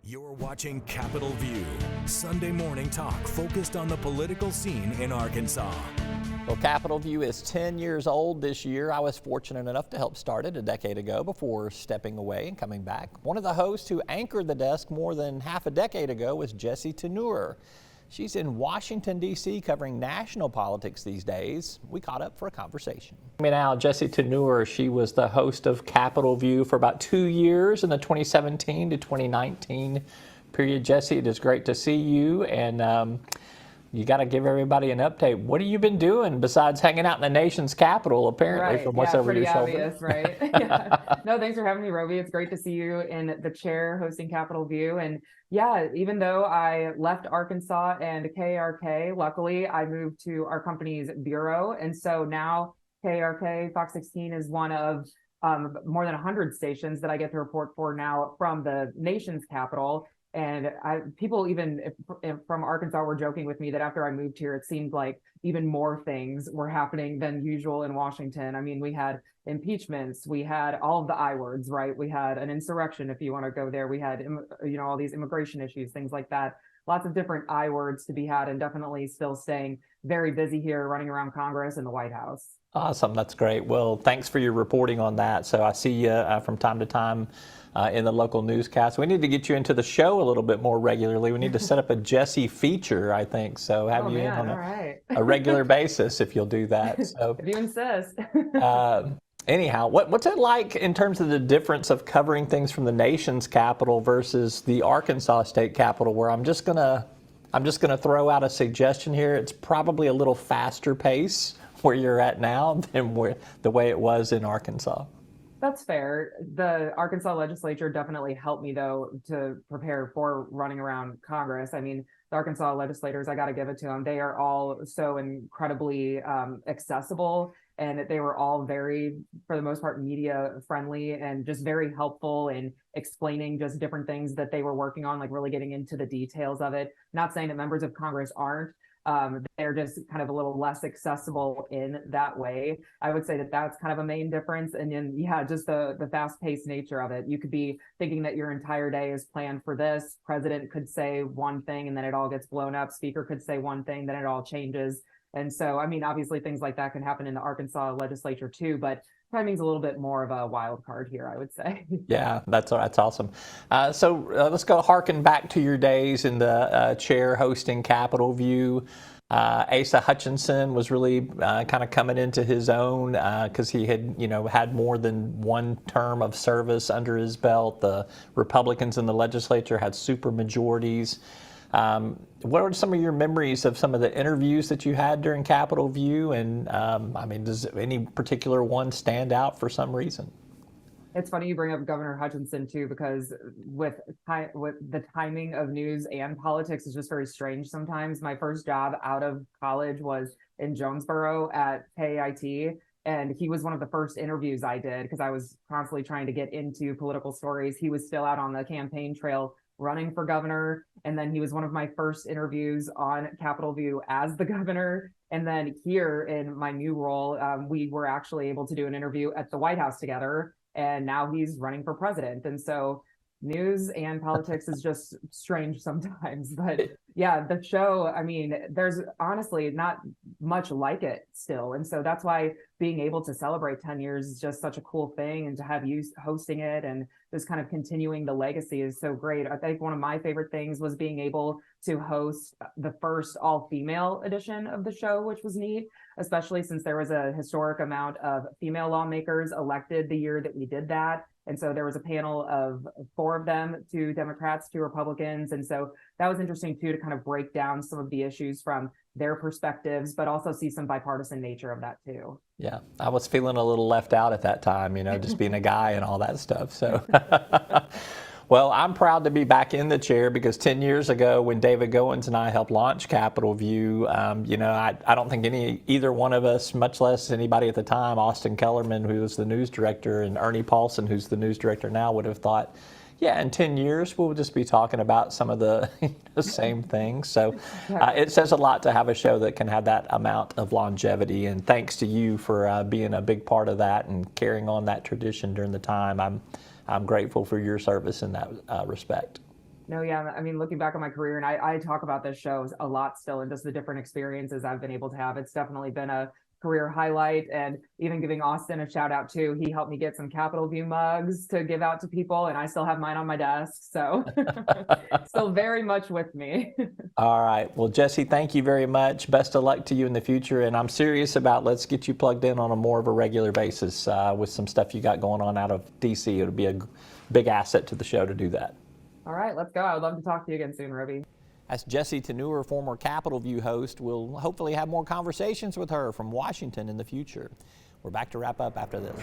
You're watching Capitol View, Sunday morning talk focused on the political scene in Arkansas. Well, Capitol View is 10 years old this year. I was fortunate enough to help start it a decade ago before stepping away and coming back. One of the hosts who anchored the desk more than half a decade ago was Jessi Turnure. She's in Washington, D.C. covering national politics these days. We caught up for a conversation. Now, Jessi Turnure, she was the host of Capitol View for about 2 years in the 2017 to 2019 period. Jessi, it is great to see you, and you got to give everybody an update. What have you been doing besides hanging out in the nation's capital, apparently, from what's over your shoulder? Obvious, right? Yeah. No, thanks for having me, Roby. It's great to see you in the chair hosting Capitol View. And yeah, even though I left Arkansas and KRK, luckily I moved to our company's bureau. And so now KRK, Fox 16, is one of more than 100 stations that I get to report for now from the nation's capital. And people even from Arkansas were joking with me that after I moved here, it seemed like even more things were happening than usual in Washington. I mean, we had impeachments, we had all of the I words, right? We had an insurrection, if you want to go there. We had, all these immigration issues, things like that. Lots of different I words to be had, and definitely still staying very busy here, running around Congress and the White House. Awesome. That's great. Well, thanks for your reporting on that. So I see you from time to time in the local newscast. We need to get you into the show a little bit more regularly. We need to set up a Jessi feature, I think. So have you in on a regular basis if you'll do that. So if you insist. Anyhow, what's it like in terms of the difference of covering things from the nation's capital versus the Arkansas state capital, where I'm just gonna throw out a suggestion here. It's probably a little faster pace where you're at now than the way it was in Arkansas. That's fair. The Arkansas legislature definitely helped me, though, to prepare for running around Congress. I mean, the Arkansas legislators, I got to give it to them. They are all so incredibly accessible, and they were all very, for the most part, media friendly and just very helpful in explaining just different things that they were working on, like really getting into the details of it. Not saying that members of Congress aren't. They're just kind of a little less accessible in that way. I would say that that's kind of a main difference. And then, yeah, just the fast-paced nature of it. You could be thinking that your entire day is planned for this. President could say one thing and then it all gets blown up. Speaker could say one thing, then it all changes. And so, I mean, obviously things like that can happen in the Arkansas legislature too, but timing's a little bit more of a wild card here, I would say. Yeah, that's awesome. So let's go harken back to your days in the chair hosting Capitol View. Asa Hutchinson was really kind of coming into his own because he had, had more than one term of service under his belt. The Republicans in the legislature had super majorities. What are some of your memories of some of the interviews that you had during Capitol View? And does any particular one stand out for some reason? It's funny you bring up Governor Hutchinson too, because with the timing of news and politics is just very strange sometimes. My first job out of college was in Jonesboro at KIT. And he was one of the first interviews I did because I was constantly trying to get into political stories. He was still out on the campaign trail running for governor. And then he was one of my first interviews on Capitol View as the governor. And then here in my new role, we were actually able to do an interview at the White House together. And now he's running for president. And so news and politics is just strange sometimes. But yeah, the show, I mean, there's honestly not much like it still. And so that's why being able to celebrate 10 years is just such a cool thing. And to have you hosting it and just kind of continuing the legacy is so great. I think one of my favorite things was being able to host the first all-female edition of the show, which was neat, especially since there was a historic amount of female lawmakers elected the year that we did that. And so there was a panel of 4 of them, 2 Democrats, 2 Republicans. And so that was interesting, too, to kind of break down some of the issues from their perspectives, but also see some bipartisan nature of that, too. Yeah, I was feeling a little left out at that time, just being a guy and all that stuff. So, well, I'm proud to be back in the chair because 10 years ago when David Goins and I helped launch Capitol View, I don't think either one of us, much less anybody at the time, Austin Kellerman, who was the news director, and Ernie Paulson, who's the news director now, would have thought, yeah, in 10 years, we'll just be talking about some of the same things. So it says a lot to have a show that can have that amount of longevity. And thanks to you for being a big part of that and carrying on that tradition during the time. I'm grateful for your service in that respect. No, yeah, I mean, looking back on my career, and I talk about this show a lot still, and just the different experiences I've been able to have. It's definitely been a career highlight, and even giving Austin a shout out too. He helped me get some Capitol View mugs to give out to people, and I still have mine on my desk, so still very much with me. All right. Well, Jessi, thank you very much. Best of luck to you in the future. And I'm serious about let's get you plugged in on a more of a regular basis with some stuff you got going on out of D.C. It'll be a big asset to the show to do that. All right, let's go. I would love to talk to you again soon, Ruby. That's Jessi Turnure, former Capitol View host. We'll hopefully have more conversations with her from Washington in the future. We're back to wrap up after this.